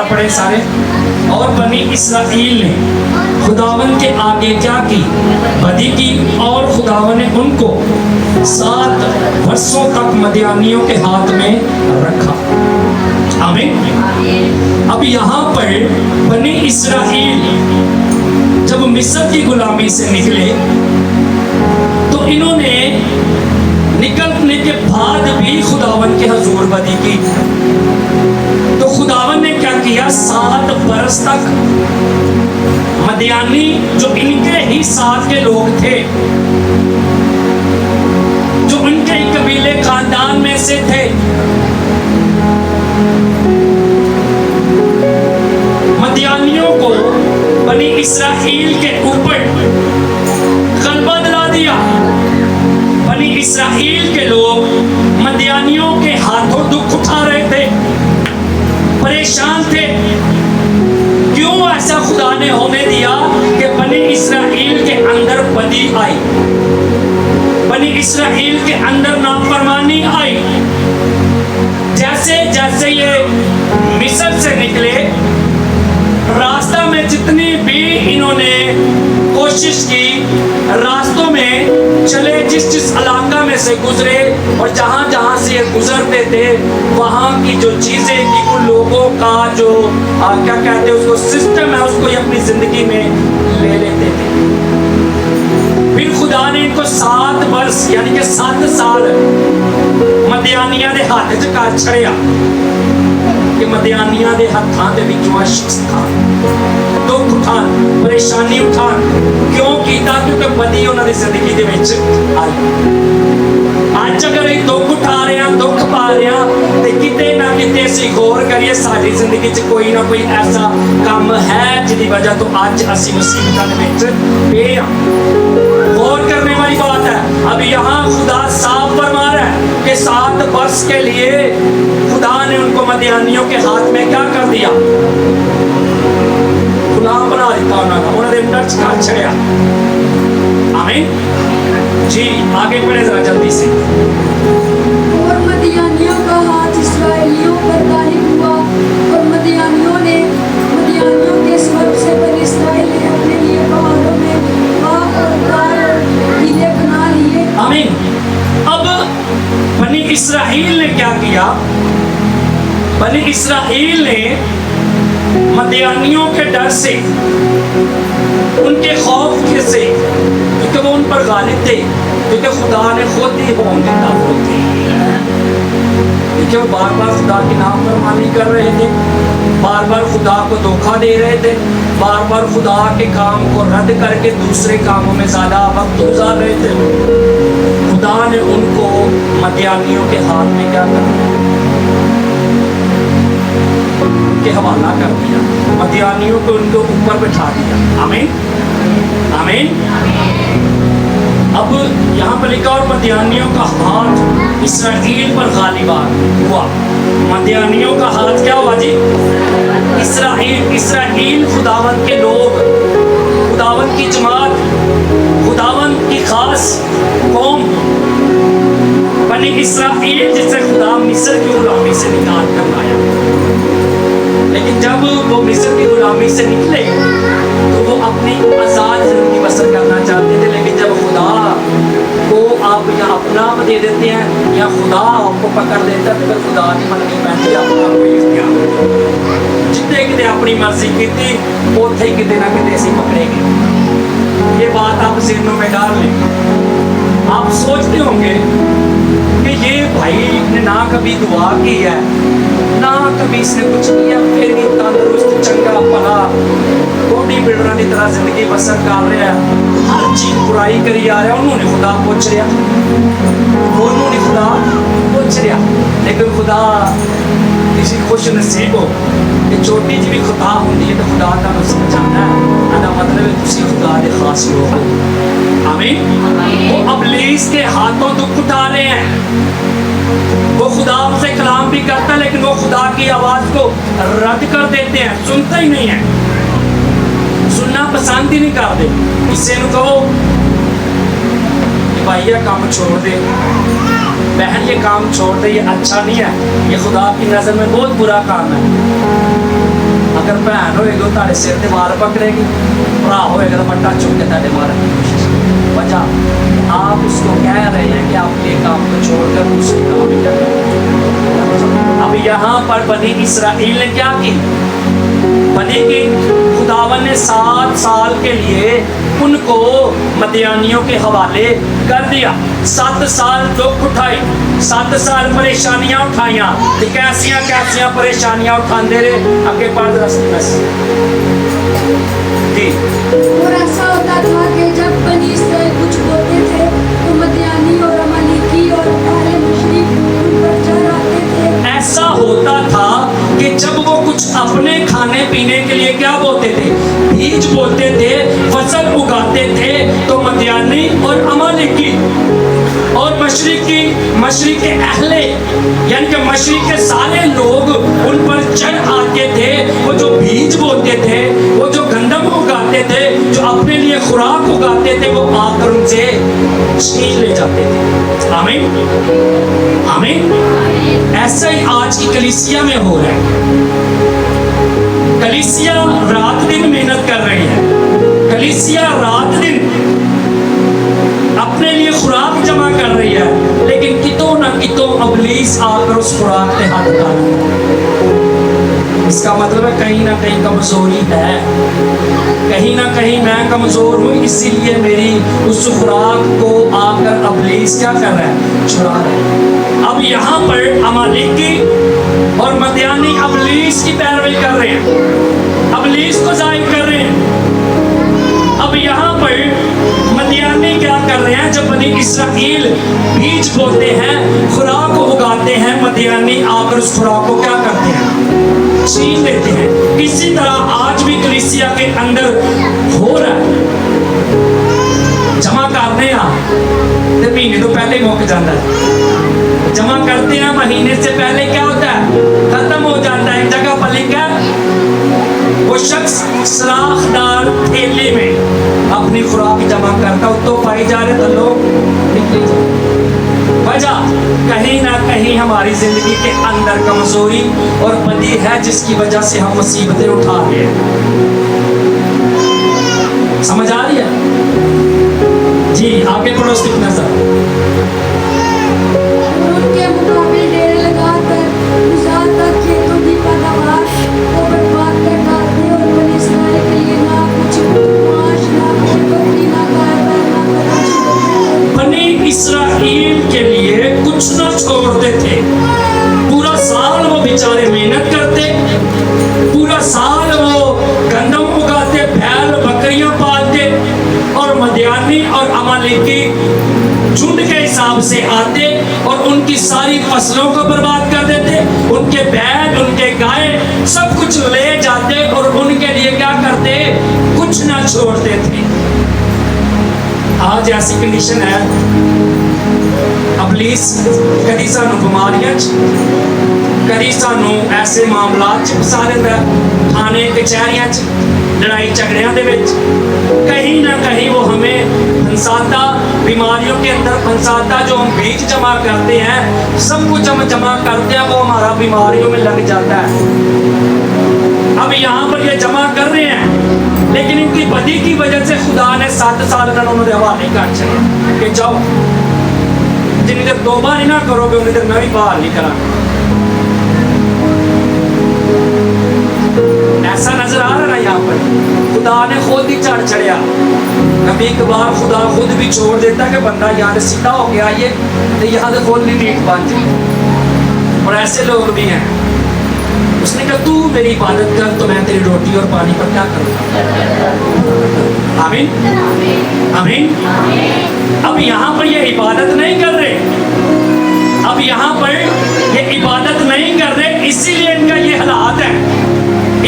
پڑھے سارے. اور بنی اسرائیل نے خداون کے آگے کیا کی؟ بدی کی، اور خداون نے ان کو 7 برسوں تک مدیانیوں کے ہاتھ میں رکھا. آمین. اب یہاں پر بنی اسرائیل جب مصر کی غلامی سے نکلے تو انہوں نے نکلنے کے بعد بھی خداون کے حضور بدی کی. تو خداون نے کیا کیا؟ 7 برس تک مدیانی جو ان کے ہی ساتھ کے لوگ تھے، جو ان کے ہی قبیلے خاندان میں سے تھے، مدیانیوں کو بنی اسرائیل کے اوپر غلبہ دلا دیا. بنی اسرائیل کے لوگ مدیانیوں کے ہاتھوں دکھ اٹھا رہے تھے، پریشان تھے. کیوں ایسا خدا نے ہونے دیا کہ بنی اسرائیل کے اندر بدی آئی، بنی اسرائیل کے اندر نافرمانی آئی. جیسے جیسے یہ مصر سے نکلے، راستہ میں جتنی بھی انہوں نے کوشش کی، راستوں میں چلے، جس علاقہ میں سے گزرے اور جہاں جہاں سے یہ گزرتے تھے، وہاں کی جو چیزیں کی، ان لوگوں کا جو کیا کہتے ہیں اس کو سسٹم ہے، اس کو یہ اپنی زندگی میں لے لیتے تھے. پھر خدا نے ان کو 7 برس یعنی کہ 7 سال مدیانیاں دے ہاتھ چکا چھڑیا کہ مدیانیاں دے ہاتھاں دے وچوں شخص تھا دکھ اٹھان، پریشانی اٹھان. کیوں کیتا؟ کیونکہ بدی انہاں دی زندگی دے وچ آئی. اج اگر یہ دکھ اٹھا رہے ہیں، دکھ پا رہے ہیں، تے کتے نہ کتے اسی غور کریے ساری زندگی چ کوئی نہ کوئی ایسا کام ہے جس دی وجہ تو اج اسی مصیبتاں دے وچ پے ہاں. غور کرنے والی بات ہے. اب یہاں خدا صاف فرما رہا ہے کہ 7 برس کے لیے خدا نے ان کو مدیانیوں کے ہاتھ میں کیا کر دیا؟ غلام بنا دیتا. انہوں نے اندر چکا چھڑیا. آمین. جی آگے پڑھے ذرا جلدی سے. اور مدیانیوں کا ہاتھ اسرائیلیوں پر غالب ہوا، اور مدیانیوں کے سبب سے بنی اسرائیل نے اپنے لیے پہاڑوں میں باغ اور غار اور قلعے بنا لیے. آمین. اب بنی اسرائیل نے کیا کیا؟ بنی اسرائیل نے مدیانیوں کے ڈر سے، ان کے خوف سے، کیونکہ وہ ان پر غالب تھے، کیونکہ خدا نے خود ہی ہوم دیتا ہوتے، کیونکہ وہ بار بار خدا کی نافرمانی کر رہے تھے، بار بار خدا کو دھوکہ دے رہے تھے، بار بار خدا کے کام کو رد کر کے دوسرے کاموں میں زیادہ وقت گزار رہے تھے. خدا نے ان کو مدیانیوں کے ہاتھ میں کیا کر دیا؟ ان کے حوالہ کر دیا. مدیانیوں کو ان کے اوپر بٹھا دیا. آمین. آمین. اب یہاں پر لکھا اور مدیانیوں کا ہاتھ اسرائیل پر غالب ہوا. مدیانیوں کا ہاتھ کیا ہوا جی؟ اسرائیل خداوند کے لوگ، خداوند کی جماعت، خداوند کی خاص قوم بنی اسرائیل جسے خدا مصر کی غلامی سے نکال کر لایا. لیکن جب وہ مصر کی غلامی سے نکلے تو وہ اپنی آزاد زندگی بسر کرنا چاہتے تھے. لیکن جب خدا کو آپ یا اپنا دے دیتے ہیں یا خدا آپ کو پکڑ لیتا ہے، تو خدا کی مننی پہنتی اپنا کوئی اختیار. جتنے کتے اپنی مرضی کی تھی اوتھے کتے نہ کتے اسی پکڑے گے. یہ بات آپ ذہنوں میں ڈال لیں. آپ سوچتے ہوں گے کہ یہ بھائی نے نہ کبھی دعا کی ہے، نہ کبھی اس نے کچھ کیا، پھر بھی تندرست چنگا بھلا باڈی بلڈر کی طرح زندگی بسر کر رہا ہے، ہر چیز برائی کری آ رہا ہے. انہوں نے خدا پوچھ رہا، انہوں نے خدا پوچھ رہا. لیکن خدا کسی خوش نصیب ہو کہ چھوٹی جی بھی خطا ہوتی ہے تو خدا کا سمجھانا ہے، ادا مطلب ہے تسی خدا دے خاص لوگ ہو. آمین. وہ ابلیس کے ہاتھوں دکھ اٹھا رہے ہیں. وہ خدا سے کلام بھی کرتا ہے لیکن وہ خدا کی آواز کو رد کر دیتے ہیں، سنتا ہی نہیں ہے، سننا پسند ہی نہیں کرتے. کسی نے کہو کہ بھائی یہ کام چھوڑ دے، بہن یہ کام چھوڑ دے، یہ اچھا نہیں ہے، یہ خدا کی نظر میں بہت برا کام ہے. ਉਹ ਤੁਹਾਡੇ ਸਿਰ ਤੇ ਮਾਰ ਪਕੜੇਗੀ, ਭਰਾ ਹੋਏਗਾ तो बट्टा चुक के ਤੁਹਾਡੇ मारने की कोशिश करेगा। वजह आप उसको कह रहे हैं कि आप ये काम को छोड़कर दूसरे काम में करें। अब यहाँ पर बनी इसराइल ने क्या की? बनी की खुदावन ने 7 साल के लिए उनको मदियानियों के हवाले कर दिया। 7 साल दुख उठाई, 7 साल परेशानियां उठाइया, कैसियां कैसियां परेशानियां उठाते रहे। आगे पढ़ रस्ते में जी। और ऐसा होता था कि जब बनी इसराइल कुछ बोलते थे तो मदियानी और अमालेकी और अहले मशरिक उन पर चढ़ आते थे। ऐसा होता था कि जब वो कुछ अपने खाने पीने के लिए क्या बोलते थे, बीज बोते थे, फसल उगाते थे, तो मदियानी और अमालेकी और मशरिक के अहले यानी कि मशरिक के सारे लोग उन पर चढ़ आते थे। वो जो बीज बोते थे, वो जो गंदम उगाते थे, जो अपने लिए खुराक उगाते थे, वो आकर उनसे छीन ले जाते थे। आमीन आमीन। ऐसा ही आज की कलीसिया में हो रहा है। कलीसिया रात दिन मेहनत कर रही है, कलीसिया रात दिन अपने लिए खुराक जमा कर रही है, लेकिन कितों ना कितों अबलीस आकर उस खुराक पे हाथ डालता। इसका मतलब है कहीं ना कहीं कमजोरी है, कहीं ना कहीं मैं कमजोर हूँ, इसीलिए मेरी उस खुराक को आकर अबलीस क्या कर रहा है, चुरा रहा है। अब यहाँ पर अमालेकी और मदियानी अबलीस की पैरवी कर रहे हैं, अबलीस को जाहिर कर रहे हैं। अब यहाँ पर मदियानी क्या कर रहे हैं? जब बनी इसराइल बीज बोते हैं, खुराक उगाते हैं, मदियानी आकर उस खुराक को क्या करते हैं, छीन लेते हैं। इसी तरह आज भी कलीसिया के अंदर हो रहा है। जमा करते हैं तो महीने तो पहले मुक जाता है, जमा करते हैं महीने से पहले क्या होता है, खत्म हो जाता है। एक जगह पर लिखा है वो शख्स सराखदार थैले में अपनी खुराक जमा करता, तो पाई जा रहे तो लोग निकले जाते। वजह कहीं ना कहीं हमारी जिंदगी के अंदर कमजोरी और बदी है, जिसकी वजह से हम मुसीबतें उठा रहे हैं। समझ आ रही है जी? आगे पढ़ो सिर्फ नजर। उनके मुकाबले डेरे लगाकर ज्यादा खेतों की पैदावार को बर्बाद कर डालते और बनी इसराइल के लिए ना कुछ मांस, ना कुछ बकरी, ना गाय बैल, ना खरगोश। बनी इसराइल के लिए कुछ ना छोड़ते थे। पूरा साल वो बेचारे मेहनत करते, पूरा साल वो गंदम उगाते, बैल बकरियां पालते, और मदियानी और अमालेकी झुंड के हिसाब से आते और उनकी सारी फसलों को बर्बाद कर देते। उनके बैल, उनके गाय सब कुछ ले जाते और उनके लिए क्या करते, कुछ ना छोड़ते थे। आज ऐसी कंडीशन है, अबलीस कदी सानू बीमारियां कदी सानू ऐसे मामलात च फसा देता है, थाने कचहरियां च लड़ाई झगड़ियां दे विच कहीं ना कहीं वो हमें फंसाता, बीमारियों के अंदर फंसाता। जो हम बीज जमा करते हैं, सब कुछ हम जमा करते हैं, वो हमारा बीमारियों में लग जाता है। अब यहाँ पर ये जमा कर रहे हैं, लेकिन इनकी बदी की वजह से खुदा ने 7 साल का उन्होंने हवाले कर दिया कि जाओ, जितनी देर तौबा नहीं ना करोगे उतनी देर मैं भी बाहर नहीं करा। ऐसा नजर आ रहा है यहाँ पर, खुदा ने खुद ही चढ़ चढ़िया। कभी कभार खुदा खुद भी छोड़ देता कि बंदा यहाँ से सीधा हो गया ये, तो यहाँ से खुद नहीं नीट बन जाए। और ऐसे लोग भी हैं, उसने कहा तू मेरी इबादत कर तो मैं तेरी रोटी और पानी पर क्या करूँगा। आमीन आमीन। अब यहाँ पर ये इबादत नहीं कर रहे, अब यहाँ पर ये इबादत नहीं कर रहे, इसीलिए इनका ये हालात है।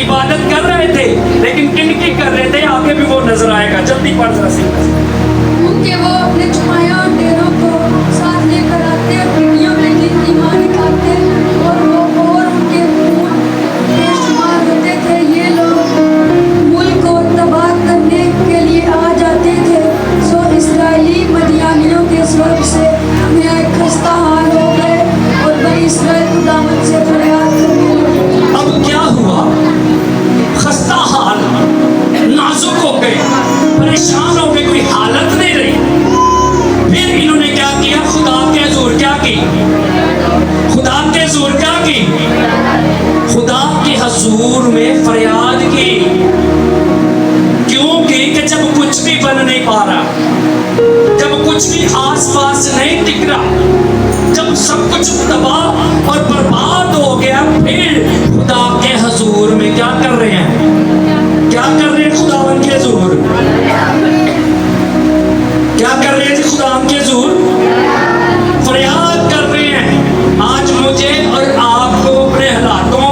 इबादत कर रहे थे, लेकिन किन की कर रहे थे आगे भी वो नजर आएगा। जल्दी पढ़ जरा सी। उनके वो अपने छुपाया डेरों को साथ लेकर आते और पीढ़ियों में गिनती मार खाते, और वो और उनके फूल बेशुमार होते थे। ये लोग मुल्क को तबाह करने के लिए आ जाते थे। सो इसराइली मदियानियों के स्वर्ग से नया खस्ता हाल हो गए और बनी इसराइल खुदावंद से फरियाद करने लगे। अब क्या हुआ? खस्ता हाल में फरियाद की, क्यों की कि जब कुछ भी बन नहीं पा रहा, जब कुछ भी आसपास नहीं टिक रहा, जब सब कुछ तबाह और बर्बाद हो गया, फिर खुदा के हुजूर में क्या कर रहे हैं? क्या कर रहे हैं खुदावन के हुजूर? क्या कर रहे हैं खुदावन के हुजूर? फरियाद कर रहे हैं। आज मुझे और आपको अपने हालातों,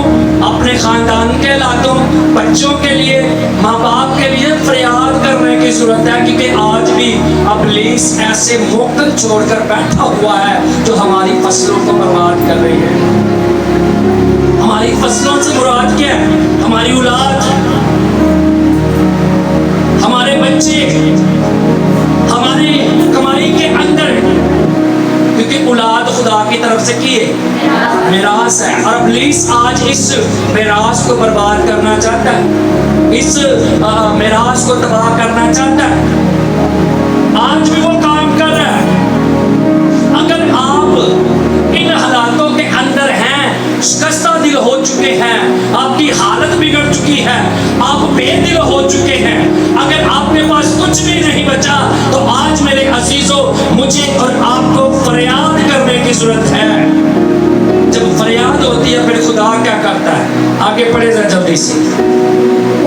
अपने खानदान के हालातों, बच्चों के लिए, माँ बाप के लिए फरियाद करने की जरूरत है, क्योंकि आज भी इब्लीस ऐसे मौके छोड़कर बैठा हुआ है जो हमारी फसलों को बर्बाद कर रही है। हमारी फसलों से मुराद क्या है? हमारी औलाद, हमारे बच्चे, हमारी कमाई के अंदर, क्योंकि औलाद खुदा की तरफ से की है, मिरास है। और इब्लीस आज इस मिरास को बर्बाद करना चाहता है, इस मिरास को तबाह करना चाहता है। आज भी वो काम कर रहा है। अगर आप इन हालातों के अंदर हैं, शिकस्ता दिल हो चुके हैं, आपकी हालत बिगड़ चुकी है, आप बेदिल हो चुके हैं, अगर आपके पास कुछ भी नहीं बचा, तो आज मेरे अजीजों, मुझे और आपको फरियाद करने की जरूरत है। जब फरियाद होती है फिर खुदा क्या करता है? आगे पढ़े जरा जल्दी से।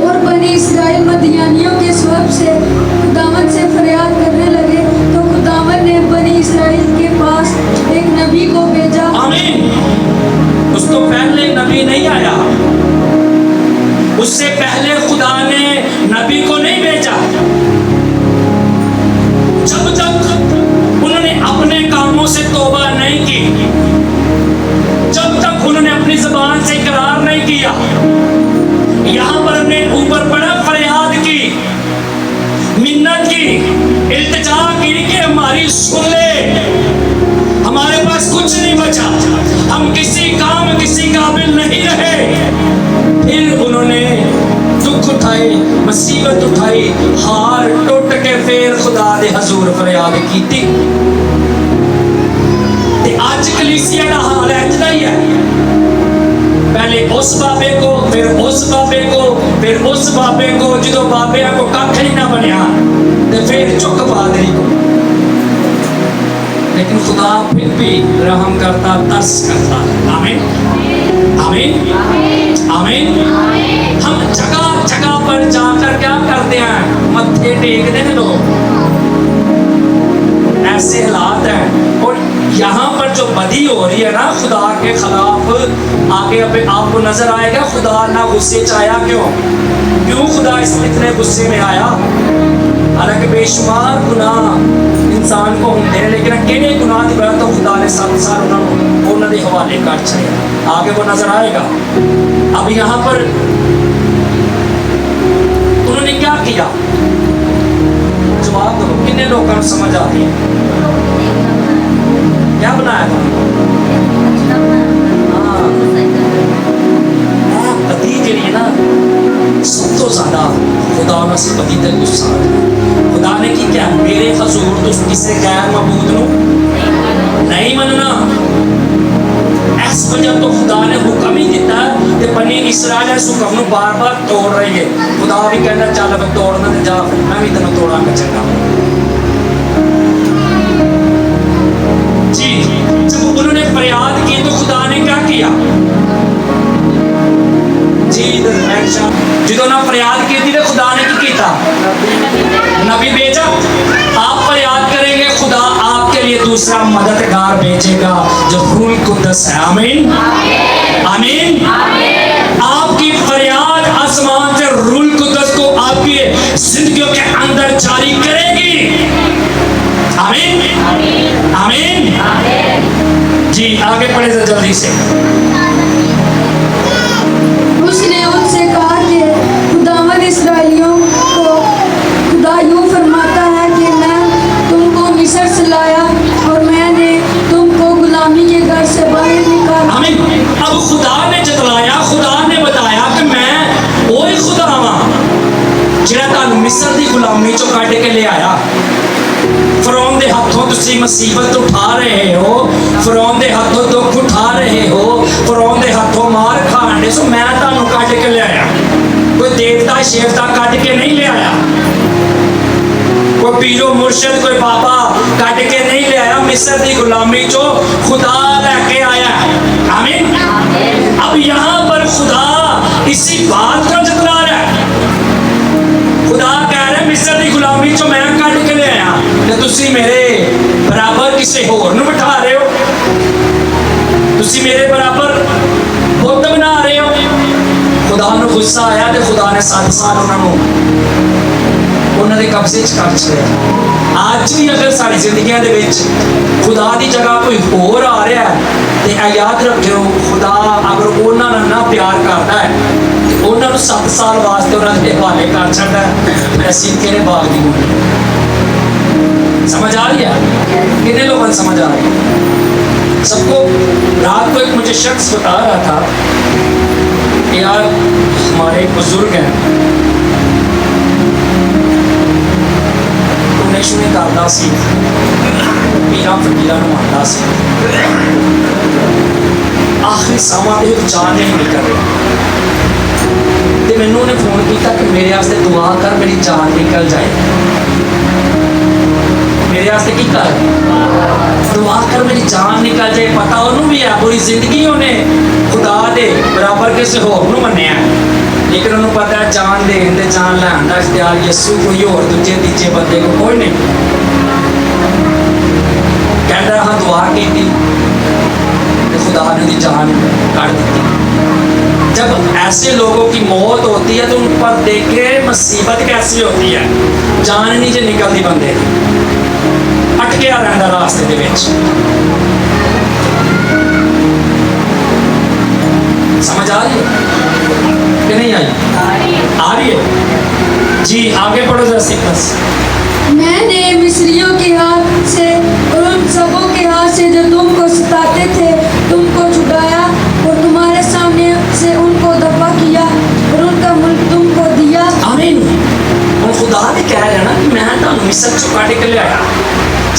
और बनी इसराइल मदियानियों के स्वरूप से खुदावन से फरियाद करने लगे, तो खुदावन ने बनी इसराइल के पास एक नबी को भेजा। आमीन। उसको पहले नबी नहीं आया, उससे पहले खुदा ने नबी को नहीं भेजा। जब तक उन्होंने अपने कामों से तौबा नहीं की, जब तक उन्होंने अपनी ज़बान से इकरार नहीं किया, यहाँ पर हमने ऊपर पड़ा फरियाद की, मिन्नत की, इल्तिजा की कि हमारी सुन ले, हमारे पास कुछ नहीं बचा, हम किसी काम, किसी काबिल नहीं रहे। फिर उन्होंने दुख उठाए, मुसीबत उठाई, हार टूट के फिर खुदा दे हजूर फरियाद की थी। ते आज कलीसिया का हाल ऐसा ही है, पहले उस बाबे को, फिर उस बाबे को, फिर उस बाबे को, जो बाबे को कख नहीं ना बनया, ते फिर चुक पादरी को। लेकिन खुदा फिर भी रहम करता, तरस करता। आमीन, आमीन, आमीन। हम जगह जगह पर जाकर क्या करते हैं? मत्थे टेकते हैं लोग। ऐसे हालात हैं। और यहाँ पर जो बदी हो रही है ना खुदा के खिलाफ, आगे अभी आपको नजर आएगा खुदा ना गुस्से च आया। क्यों खुदा इतने गुस्से में आया? हालांकि बेशुमार गुनाह इंसान को होंगे हैं, लेकिन अकेले गुनाह की वजह तो खुदा ने 7 साल उन्होंने हवाले कर छड़े। आगे वो नजर आएगा। अब यहाँ पर उन्होंने क्या किया? जवाब दो, कितने लोगों को समझ आती है? क्या बनाया था? पति के लिए ना सब तो ज्यादा खुदा से पति तक गुस्सा आ गया। खुदा ने की क्या? मेरे हजूर तो किसी गैर मबूद नो नहीं मनना। इस वजह तो खुदा ने हुक्म ही दिता है कि बनी इसराइल इस हुक्म को बार बार तोड़ रही है। खुदा भी कहना चल मैं तोड़ना जा, मैं भी तेन तोड़ा मैं चंगा। जी, जब उन्होंने फरियाद की तो खुदा ने क्या किया? जी, जो ना फरियाद की थी तो खुदा ने क्या किया? नबी भेजा। आप फरियाद करेंगे, खुदा आपके लिए दूसरा मददगार भेजेगा जो रूह कुद्दस है। आमीन, आमीन। आपकी फरियाद आसमान से रूह कुद्दस को आपकी जिंदगियों के अंदर जारी करेगी। आमीन, आमीन। जी, आगे पढ़े जल्दी से। उसने उनसे कहा कि खुदावंद इसराइलियों को खुदा यूं फरमाता है कि मैं तुमको मिस्र से लाया और मैंने तुमको गुलामी के घर से बाहर निकाला। आमीन। अब खुदा ने जतलाया, खुदा ने बताया कि मैं वही खुदा हाँ जिहड़ा तुहानू मिस्र दी गुलामी चों कढ के ले आया। फरौन दे हाथों तुसी मुसीबत उठा रहे हो, फरौन दे हाथों दुख उठा रहे हो, फरौन दे हाथों मार खाने सो मैं तुहानू कढ के ले आया। ਸ਼ੇਖਤਾ ਕੱਢ ਕੇ ਨਹੀਂ ਲਿਆਇਆ, ਕੋਈ ਪੀਰੋ ਮੁਰਸ਼ਿਦ ਕੋਈ ਬਾਬਾ ਕੱਢ ਕੇ ਨਹੀਂ ਲਿਆਇਆ, ਮਿਸਰ ਦੀ ਗੁਲਾਮੀ ਚੋਂ खुदा लेके आया। आमीन। अब यहाँ पर खुदा इसी बात को जतला रहा है। खुदा कह रहे मिस्र की गुलामी चो मैं कट के ले आया ते तुसी मेरे बराबर किसी होर नूं बिठा रहे हो, तुसी मेरे बराबर बुत बना रहे हो। खुदा नूं गुस्सा आया ते खुदा ने 7 साल उन्होंने कब्जे च कर छड़िया। आज भी अगर सारी जिंदगियां दे विच खुदा की जगह कोई होर आ रहा है तो याद रखियो, खुदा अगर उन्होंने ना प्यार करता है तो उन्होंने 7 साल वास्ते उन्होंने हवाले कर छड़ता है। मैं सिक्के ने बाग दी बोली समझ आ रही है? कितने लोगों को समझ आ रही है? सबको। रात को एक मुझे शख्स बता रहा था कि यार हमारे एक बुजुर्ग हैं, शुरू करता सी पीरा फकीरा मानता सी, आखिरी समा जान नहीं निकल रहा तो मैनू उन्हें फोन किया कि मेरे वास्ते दुआ कर मेरी जान निकल जाए। मेरे वास्ते की कर दुआ कर मेरी जान निकल जाए। पता उन्होंने भी है पूरी जिंदगी उन्हें खुदा दे बराबर किसी होर नूं मन्निया, लेकिन उन्होंने पता है जान देन ते जान लैन का इख्तियार यसू कोई और दूजे तीजे बंदे को कोई नहीं। कहता हाँ दुआ की थी तो खुदा ने दी जान काट दी। जब ऐसे लोगों की मौत होती है तो उन पर देख के मुसीबत कैसी होती है, जान नहीं जो निकलती बंदे अटकिया रहता रास्ते दे विच। समझ आ रही है कि नहीं आई? आ रही है जी। आगे पढ़ो जरा सीक्वेंस। मैंने मिस्रियों के हाथ से और उन सबों के हाथ से जो तुमको सताते थे तुमको छुड़ाया और तुम्हारे सामने से उनको दफा किया और उनका मुल्क तुमको दिया। आमीन। और खुदा ने कह रहा ना कि मैं तुहानू मिस्र चों कढ के लिआया,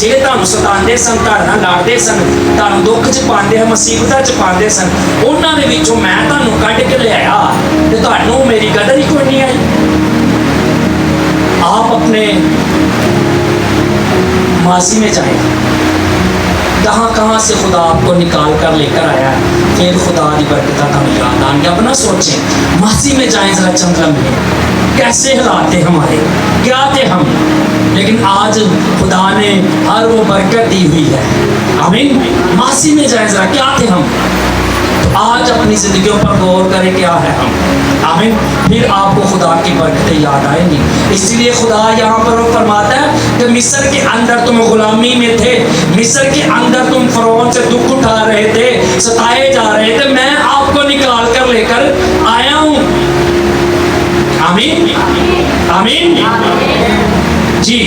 जे तुहानू सतांदे सन, तुहाडे नाल लड़दे सन, तुहानू दुख च पांदे मुसीबतां च पांदे सन, उन्हां दे विचों मैं तुहानू कढ के लिआया ते तुहानू मेरी कदर ही कोई नहीं आई। आप अपने मासी में जाए, कहाँ कहाँ से खुदा आपको निकाल कर लेकर आया है, फिर खुदा की बरकत हमें याद आएंगे। अपना सोचें, मासी में जाएं जरा चंद्र में कैसे हालात थे हमारे, क्या थे हम, लेकिन आज खुदा ने हर वो बरकत दी हुई है। आमीन। मासी में जाएं जरा क्या थे हम, तो आज अपनी जिंदगियों पर गौर करें क्या है हम। आमीन। फिर आपको खुदा की बरकतें याद आएंगी। इसलिए खुदा यहाँ पर वो फरमाता है कि मिस्र के अंदर तुम गुलामी में थे, मिस्र के अंदर तुम फरौन से दुख उठा रहे थे, सताए जा रहे थे, मैं आपको निकाल कर लेकर आया हूँ। आमीन। आमीन जी।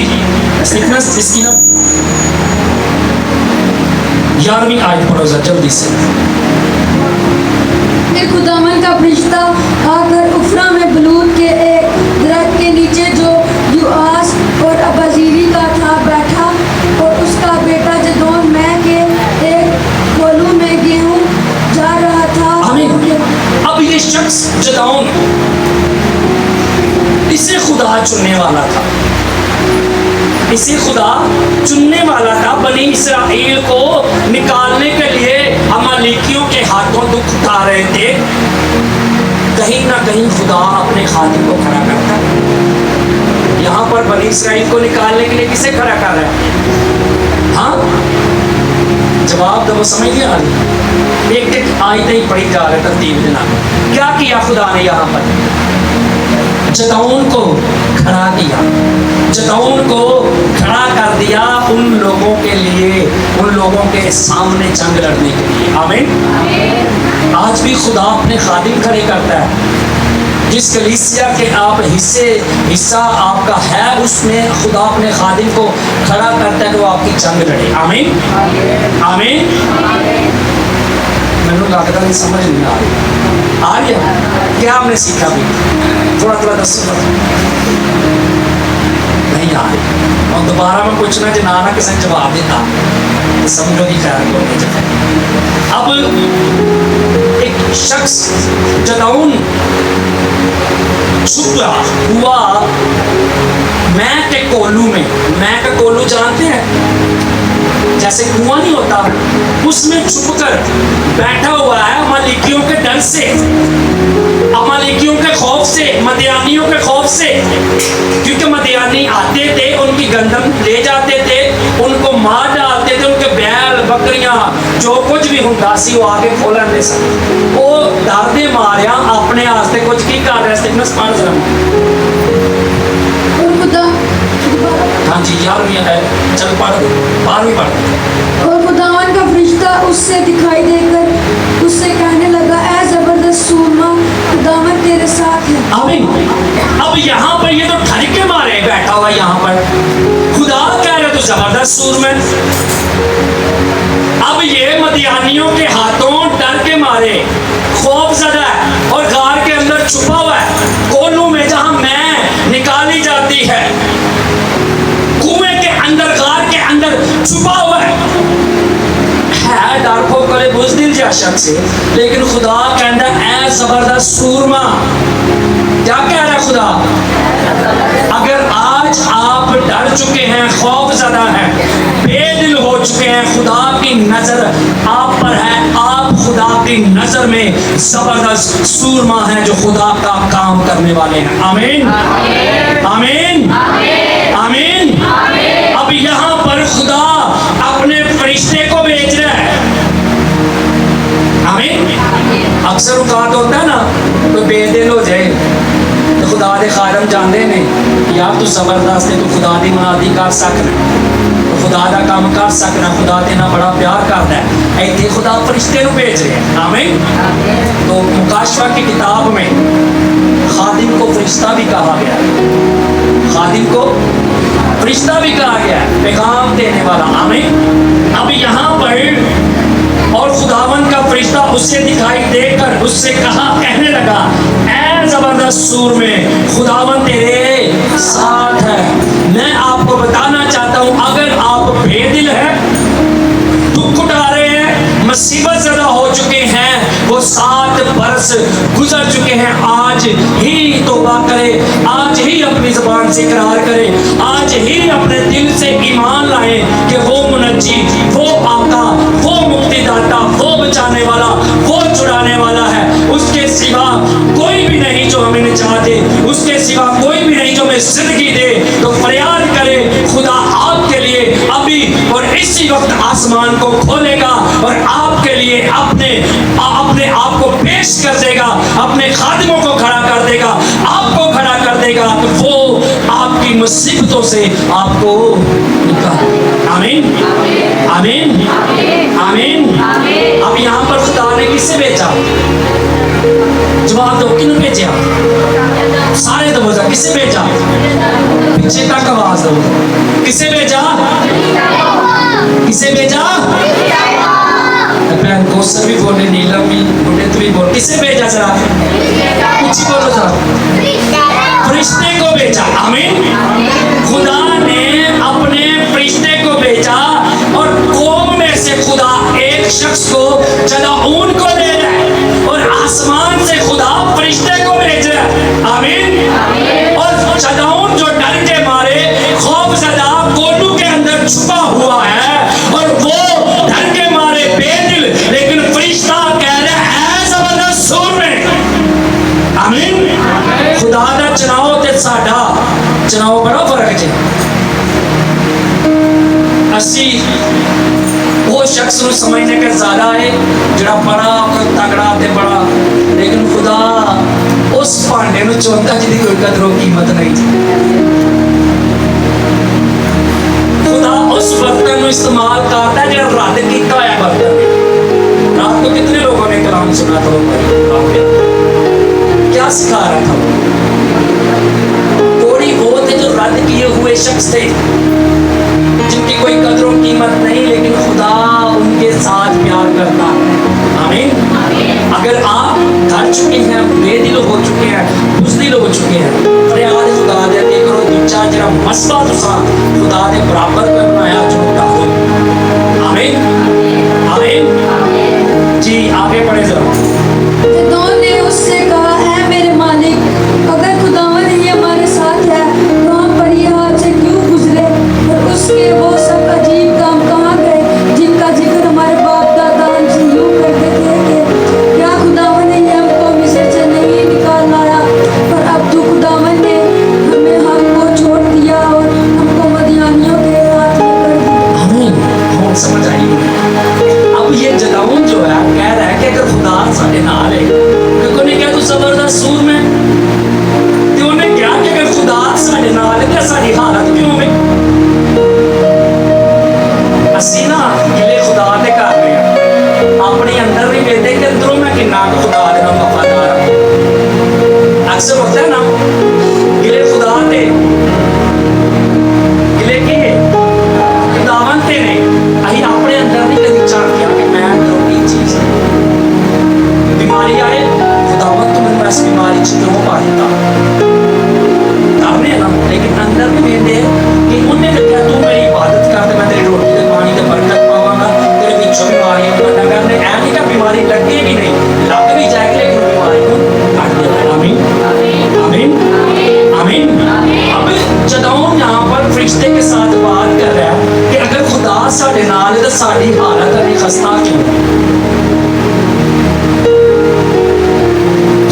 इसकी ना 11वीं आयत पढ़ो जल्दी से। खुदावन का फरिश्ता आकर उफरा में बलूत के एक दरख्त के नीचे जो युआस और अबाजीरी का था बैठा, और उसका बेटा जदोन मैं के एक कोलू में गेहूं जा रहा था। अब ये शख्स जदौन, इसे खुदा चुनने वाला था, इसे खुदा चुनने वाला था। बनी इस्राएल को निकालने के लिए अमालेकियों के हाथों दुख उठा रहे थे। कहीं ना कहीं खुदा अपने खादिम को खड़ा करता है। यहाँ पर बनी इस्राएल को निकालने के लिए किसे खड़ा कर रहा है? हाँ, जवाब दो, समझ नहीं आ रही। एक एक आयतें ही पढ़ी जा रहे तरतीब देना। क्या किया खुदा ने यहाँ पर? जदौन को खड़ा किया, जदौन को खड़ा कर दिया उन लोगों के लिए, उन लोगों के सामने जंग लड़ने के लिए। आमीन। आज भी खुदा अपने खादिम खड़े करता है। जिस कलीसिया के आप हिस्सा आपका है, उसमें खुदा अपने खादिम को खड़ा करता है कि वो आपकी जंग लड़े। आमीन। आमीन। मैंने लगता नहीं समझ नहीं आ रही। आ रही है? क्या हमने सीखा भी? थोड़ा थोड़ा दसो। नहीं आ रही। और दोबारा मैं पूछना जो ना किसी ने जवाब देता तो समझो कि खैर को नहीं जब। अब एक शख्स जदौन छुपा हुआ मैं के कोल्लू में, मैं का कोल्लू जानते हैं, जैसे कुआं नहीं होता, उसमें छुपकर बैठा हुआ है अमालेकियों के डर से, अमालेकियों के खौफ से, मदियानियों के खौफ से, क्योंकि मदियानी आते थे, उनकी गंदम ले जाते थे, उनको मार डालते थे, उनके बैल बकरियां जो कुछ भी हुंदा सी वो आके खोल लेंदे सन। वो डर दे मारिया अपने आस्ते कुछ की कर रहे थे, मैं पढ़ जरा। और खुदा दोबारा हाँ जी, 11वीं है, चल पढ़ दो, 12वीं पढ़ दो। और खुदावन का फरिश्ता उससे दिखाई देकर उससे कहने लगा, ऐ जबरदस्त सूरमा, खुदावन तेरे साथ है। आमीन। अब यहाँ पर ये तो ठरके मारे बैठा हुआ, यहाँ पर खुदा कह रहे तो जबरदस्त सूर में। अब ये मदियानियों के हाथों डर के मारे खौफ ज़दा है और गार के अंदर छुपा हुआ है, कोनों में जहां मैं निकाली जाती है, कुएं के अंदर, गार के अंदर छुपा हुआ है डर को करे बुज़दिल जा शख्स है, लेकिन खुदा कहता है ऐ जबरदस्त सूरमा। क्या कह रहा है खुदा? अगर आज आप डर चुके हैं, खौफ ज़दा हैं, बेदिल हो चुके हैं, खुदा की नजर आप पर है, आप खुदा की नजर में जबरदस्त सूरमा हैं जो खुदा का काम करने वाले हैं। आमीन आमीन आमीन। अब यहाँ पर खुदा अपने फरिश्ते को भेज रहा है। आमीन। अक्सर औकात होता है ना, तो बेदिल हो जाए तो खुदा दे खादम जानते ने यार तू जबरदस्त है, तू खुदा दी मुनादी कर सकना, तू खुदा दा काम कर सकना, खुदा ते ना बड़ा प्यार करता है, ऐसे खुदा फरिश्ते को भेज रहे हैं। आमीन। तो मुकाशवा की किताब में खादिम को फरिश्ता भी कहा गया, खादिम को फरिश्ता भी कहा गया है, पैगाम देने वाला। आमीन। अब यहाँ पर और खुदावन का फरिश्ता उससे दिखाई देकर उससे कहा, कहने लगा, ऐ जबरदस्त सूर में खुदावन तेरे साथ है। मैं आपको बताना चाहता हूं, अगर आप बेदिल हैं, दुख उठा रहे हैं, मुसीबत ज़दा हो चुके हैं, वो 7 बरस गुजर चुके हैं, आज ही तौबा करें, आज ही अपनी ज़बान से इकरार करें, आज ही अपने दिल से ईमान लाएं कि वो मुनज्जी, वो आका, वो मुक्तिदाता, वो बचाने वाला, वो छुड़ाने वाला है, उसके सिवा कोई भी नहीं जो हमें निजात दे, उसके सिवा कोई भी नहीं जो हमें जिंदगी दे। तो फरियाद करें, खुदा आपके लिए अभी और इसी वक्त आसमान को खोलेगा और आपके लिए अपने आप को पेश कर देगा, अपने खादिमों को खड़ा कर देगा, आपको खड़ा कर देगा, तो वो आपकी मुसीबतों से आपको निकाल। आमीन आमीन आमीन। अब यहाँ पर खुदा ने किससे भेजा? जवाब दो, किन्होंने भेजा? सारे तो बोझा, किससे भेजा? पीछे तक आवाज दो, किससे भेजा? किससे भेजा? बहन कौसर भी बोले, नीलम भी बोले, तू भी बोल, किससे भेजा? जरा कुछ बोलो जरा। फरिश्ते को भेजा। आमीन। खुदा ने अपने फरिश्ते को भेजा और कौम में से खुदा एक शख्स को चदाऊन को दे रहा है और आसमान से खुदा फरिश्ते को भेज रहा है। आमीन। और चदाऊन जो डर के मारे खौफ ज़दा कोनू के अंदर छुपा हुआ है और वो डर के मारे बेदिल, लेकिन फरिश्ता कह रहा है जबरदस्त सूर में। आमीन। खुदा दा चुनाव ते साडा चुनाव बड़ा फर्क है। असी वो शख्स को समझने का ज़्यादा है जड़ा बड़ा तगड़ा ते बड़ा, लेकिन खुदा उस भांडे में चौंदा जिसकी कोई कदर कीमत नहीं। खुदा उस बर्तन को इस्तेमाल करता है जो रद्द किया है बर्तन। रात को कितने लोगों ने कलाम सुना था? क्या सिखा रहा था? थोड़ी बहुत जो रद्द किए हुए शख्स थे जिनकी कोई कदरों कीमत नहीं, लेकिन खुदा उनके साथ प्यार करता है। आमीन। अगर आप डर चुके हैं, बेदिल हो चुके हैं, बुज़दिल हो चुके हैं, फरियाद खुदा दे अगे करो, दूजा जरा मसला तुसा खुदा दे बराबर पे बनाया झूठा हो। आमीन आमीन। जी आगे बढ़े जरा। जदों ने उससे कहा, है मेरे मालिक, अगर खुदा रोटी ते पानी ते बरकत पावांगा, तेरे पिछों बीमारियों का नगर ने ऐ नहीं कि बीमारी लगेगी नहीं, लग भी जाएगी लेकिन बीमारी को काट देगा। आमीन आमीन आमीन। अब जदों यहाँ पर फरिश्ते के साथ बात कर रहा है कि अगर खुदा साडे नाल है तो साडी हालत अभी खस्ता क्यों?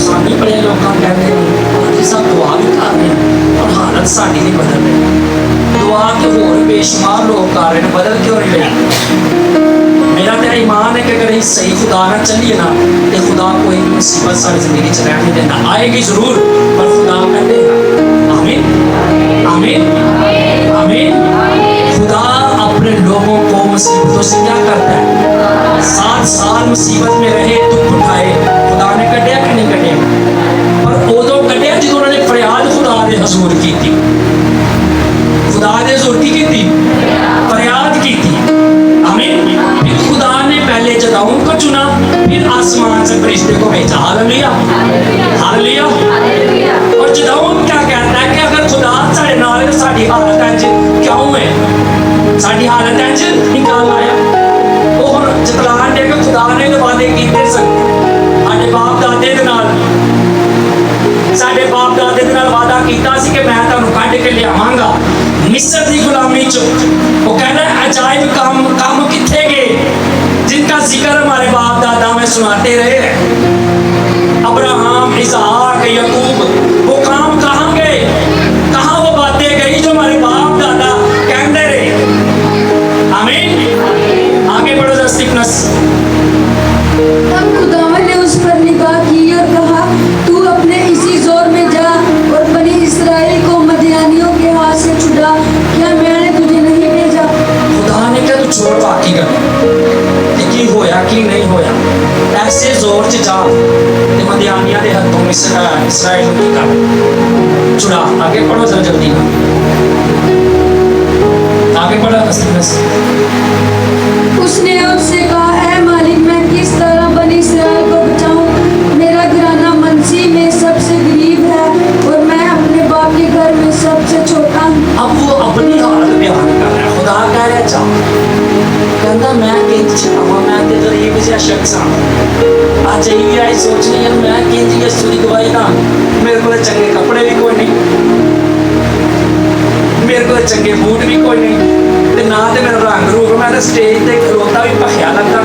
सानी बड़े लोग कहते हैं आज सब दुआ भी कर रहे हैं और हालत साडी नहीं बदल रही। दुआ के होर बेशुमार लोग कर रहे हैं, बदल क्यों नहीं रहे? मेरा तो ईमान है कि अगर ये सही खुदा ना चलिए ना तो खुदा कोई मुसीबत सारी जिंदगी च रहने देना, आएगी जरूर पर खुदा कर देगा। आमीन आमीन आमीन। खुदा अपने लोगों को मुसीबतों से क्या करता है? 7 साल मुसीबत में रहे, दुख उठाए, खुदा ने कटिया कि नहीं कटिया? पर उदों कटिया जो उन्होंने फरियाद खुदा दे हजूर की थी, खुदा दे हजूर की थी, फरियाद की थी। आमीन। फिर खुदा ने पहले जदाऊन को चुना, फिर आसमान से फरिश्ते को भेजा। Hallelujah hallelujah. और जदाऊन क्या कहता है कि अगर खुदा साडे नाल है तो साडी हालत इंज क्यों है? साडी हालत इंज निकाल आया। वो हुण जतलान दे के खुदा ने तो वादे कीते सन साडे बाप दादे दे नाल, साडे बाप दादे दे नाल वादा कीता सी कि मैं तुहानू कढ के लियावांगा मिस्र दी गुलामी चो। वो कहना अजायब काम किथे गए जिनका जिक्र हमारे बाप दादा में सुनाते रहे हैं, अब्राहम इसहाक याकूब, वो काम कहाँ गए? कहाँ वो बातें गई जो हमारे बाप दादा कहते रहे? आमीन। आगे बढ़ो जरा स्टीफनस। तब खुदावन ने उस पर निगाह की और कहा, तू अपने इसी जोर में जा और बनी इसराइल को मदियानियों के हाथ से छुड़ा। क्या मैंने तुझे नहीं भेजा? खुदा ने क्या तू छोड़ बाकी कर कि होया कि नहीं होया, ऐसे जोर च जा ते मदियानिया दे हथों इसराइल की कर छुड़ा। आगे पढ़ो जरा जल्दी ना, आगे पढ़ो स्टीफनस। उसने उससे कहा, ऐ मालिक, मैं किस तरह बनी इसराइल को बचाऊं? मेरा घराना मनसी में सबसे गरीब है और मैं अपने बाप के घर में सबसे छोटा हूं। अब वो अपनी हालत बयान कर रहा है। खुदा कह रहा जा, कहता मैं किंज चाहवा, मैं ते गरीब जिहा शख्स हां। अज यही आई सोचनी है मैं किंज यसू दी गवाही दा, मेरे को चंगे कपड़े भी कोई नहीं, मेरे को चंगे बूट भी कोई नहीं, ते ना ते मेरा रंग रूप, मैं तो स्टेज ते खलोता भी भखिया लगता।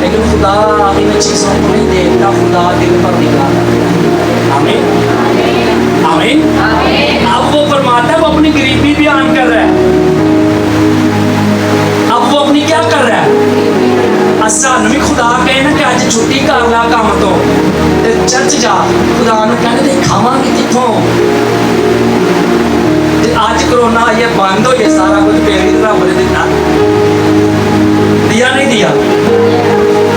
लेकिन खुदा इन चीजों को नहीं देखता, खुदा दिल पर निगाह रखता है। आमीन आमीन। अब वो फरमाता है, वो अपनी गरीबी बयान कर रहा है। अब वो अपनी क्या कर रहा है? सानू भी खुदा कहे ना कि अज छुट्टी कर ला काम तो ते चर्च जा, खुदा नू कहने खावांगे कित्थों? आज कोरोना ये बंद हो गया सारा कुछ, फिर भी रब ने दिता, दिया नहीं दिया?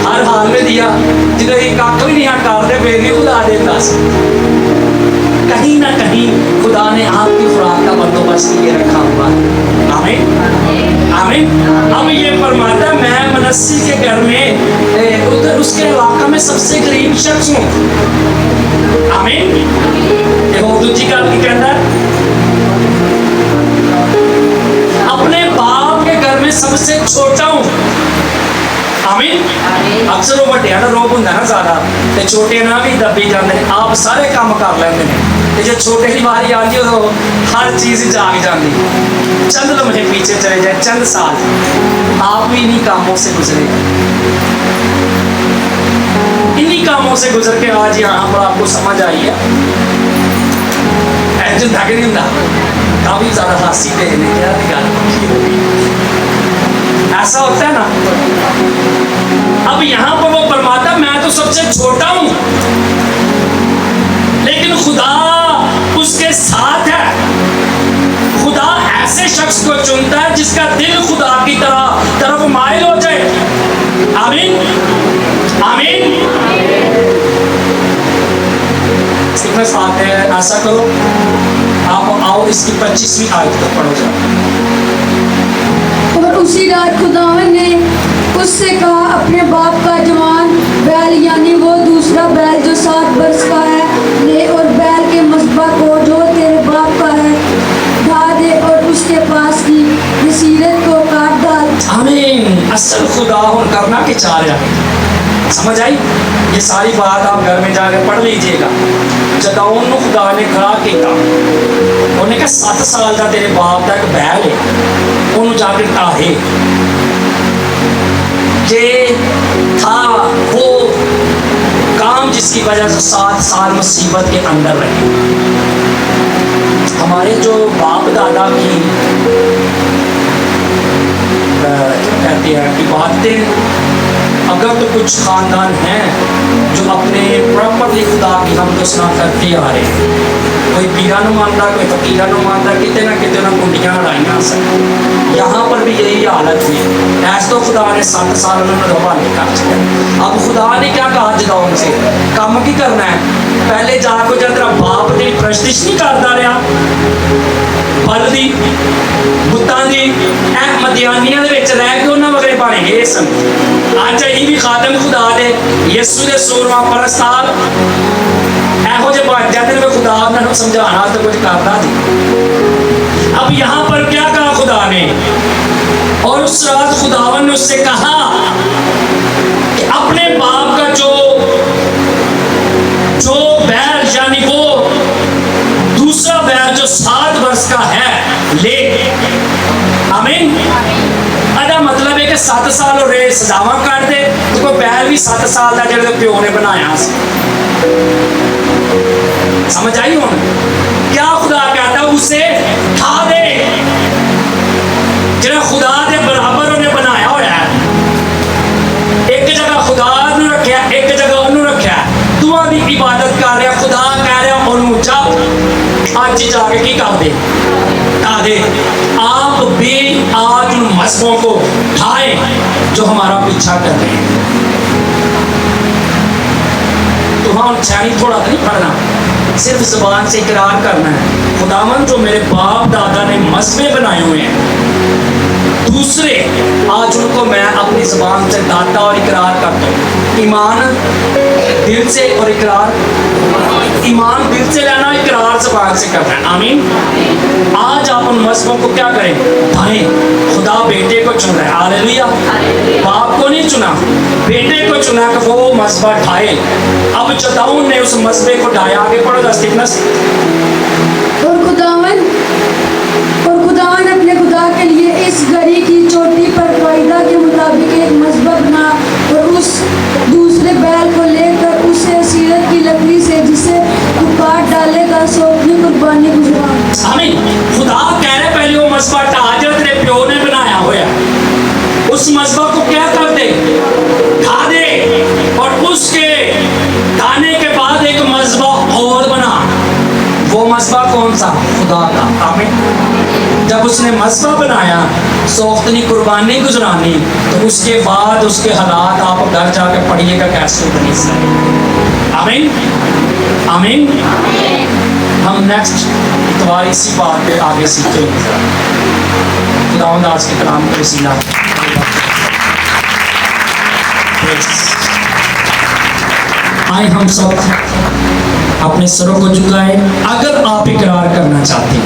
हर हाल में दिया। जो कख भी नहीं करते फिर भी खुदा देता। कहीं ना कहीं खुदा ने आपकी खुराक का बंदोबस्त ये रखा हुआ। आमीन आमीन। अब ये फरमाता मैं मनस्सी के घर में उधर उसके इलाका में सबसे गरीब शख्स हूँ। आमीन। देखो दूसरी गल की कहता है, अपने बाप के घर में सबसे छोटा हूँ। आमीन। अक्सर वो ਵੱਡਿਆਂ ਦਾ ਰੋਬ ਹੁੰਦਾ ਨਾ ਜ਼ਿਆਦਾ ਤੇ ਛੋਟੇ ਨਾਲ ਵੀ ਦੱਬੀ ਜਾਂਦੇ ਨੇ, ਆਪ ਸਾਰੇ ਕੰਮ ਕਰ ਲੈਂਦੇ ਨੇ ਤੇ ਜੇ ਛੋਟੇ ਦੀ ਵਾਰੀ ਆਉਂਦੀ ਉਦੋਂ हर चीज जाग जाती। चंद लम्हे पीछे चले जाए, चंद साल, आप भी इन्हीं कामों से गुजरे, इन्हीं कामों से गुजर के आज यहाँ पर आपको समझ आई है। इंजन थक नहीं होता, काफी ज्यादा हासी पे क्या गल होगी, ऐसा होता है ना। अब यहाँ पर वो फरमाता मैं तो सबसे छोटा हूं लेकिन खुदा उसके साथ है। खुदा ऐसे शख्स को चुनता है जिसका दिल खुदा की तरफ माइल हो जाए। आमीन आमीन। ऐसा करो, आप आओ इसकी 25वीं आयत को पढ़ो जाओ। और उसी रात खुदावन ने उससे कहा, अपने बाप का जवान बैल यानी वो दूसरा बैल जो 7 वर्ष का है ले, और बैल के मस्बा को जो तेरे बाप का है ढा दे और उसके पास की کے چار جانے سمجھ آئی؟ یہ ساری بات آپ گھر میں جا کے پڑھ لیجئے گا. جداؤن خدا نے کھڑا کیتا, انہیں کہا 7 سال کا تیرے باپ کا ایک بیل ہے, انہوں جا کے ٹاہے. یہ تھا وہ کام جس کی وجہ سے 7 سال مصیبت کے اندر رہے. ہمارے جو باپ دادا کی کہتے ہیں عبادتیں, اگر تو کچھ خاندان ہیں جو اپنے پراپرلی خدا کی حمد و ثنا کرتے آ رہے ہیں, کوئی پیرا نو مانتا, کوئی فقیرا نو مانتا, کتنے نہ کنڈیاں لڑائیاں سن. یہاں پر بھی یہی حالت تھی. ایسا تو خدا نے 7 سال انہوں نے حوالے کر دیا. اب خدا نے کیا کہا جداؤن سے, کام کی کرنا ہے, پہلے جا کے جب تیرا باپ تیری پرستش نہیں کرتا رہا بل دی بتاں دی مدیانیاں دے وچ رہ کے انہاں وغیرہ بنے گئے سن. اج ہی بھی خادم خدا دے یسوع دے سورواں پرستار ایہو جے بن جاندے نے, خدا انہاں نوں سمجھانا تے کچھ کردا نہیں. اب یہاں پر کیا کہا خدا نے, اور اس رات خداوند نے اس سے کہا کہ اپنے باپ کا جو بیل یعنی وہ دوسرا بیل جو 7 برس کا ہے لے. آمین. ادا مطلب ہے کہ 7 سال اور سجاواں کر دے تو کوئی بیل بھی 7 سال کا جڑے پیو نے بنایا سی. سمجھ آئی ہوں کیا خدا کہتا اسے کھا دے جڑا خدا دے برابر انہیں بنایا ہوا ہے. ایک جگہ خدا نے رکھیا, ایک جگہ انہوں رکھیا, دعا دی عبادت کر رہا. خدا کہہ رہا انہوں جا آج جا کے کی کر دے, کہا دے. آپ بھی آج ان مذہبوں کو کھائیں جو ہمارا پیچھا کر رہے ہیں. تو ہاں چھانی تھوڑا نہیں پڑھنا, صرف زبان سے اقرار کرنا ہے. خداوند جو میرے باپ دادا نے مذہبیں بنائے ہوئے ہیں دوسرے, آج ان کو میں اپنی زبان سے داتا اور اقرار کرتا ہوں. ایمان دل سے اور اقرار, ایمان دل سے لینا, اقرار زبان سے کرنا ہے. آمین. آج آپ ان مذہبوں کو کیا کریں, ڈھائیں. خدا بیٹے کو چن رہا ہے. ہاللیلویا. باپ کو نہیں چنا, بیٹے کو چنا کہ وہ مذہبہ ڈھائے. اب جداؤن نے اس مذہبے کو ڈھایا. آگے پڑھو دستگنس. اور خداوند اپنے خدا کے لیے اس گری کی چوٹی پر قاعدہ کے مطابق ایک مذبح بنا, اور اس دوسرے بیل کو لے کر اسے سیرت کی لکڑی سے جسے تو کاٹ ڈالے گا سو اپنی قربانی گزرا. آمین. خدا کہہ رہے پہلے وہ مذبح ڈھا جو تیرے پیو نے بنایا ہوا, اس مذبح کو کیا کر دے, کھا دے. اور اس کے کھانے کے بعد ایک مذبح اور بنا. وہ مذبح کون سا, خدا کا. آمین. جب اس نے مذبح بنایا سوختنی قربانی گزرانی, تو اس کے بعد اس کے حالات آپ گھر جا کے پڑھیے گا کیسے بنی اسرائیل. آمین. آمین. ہم نیکسٹ اتوار اسی بات پہ آگے سیکھیں گے. خداوند آج کے کلام کو وسیلہ آئے ہم سب اپنے سروں کو جھکائیں. اگر آپ اقرار کرنا چاہتے ہیں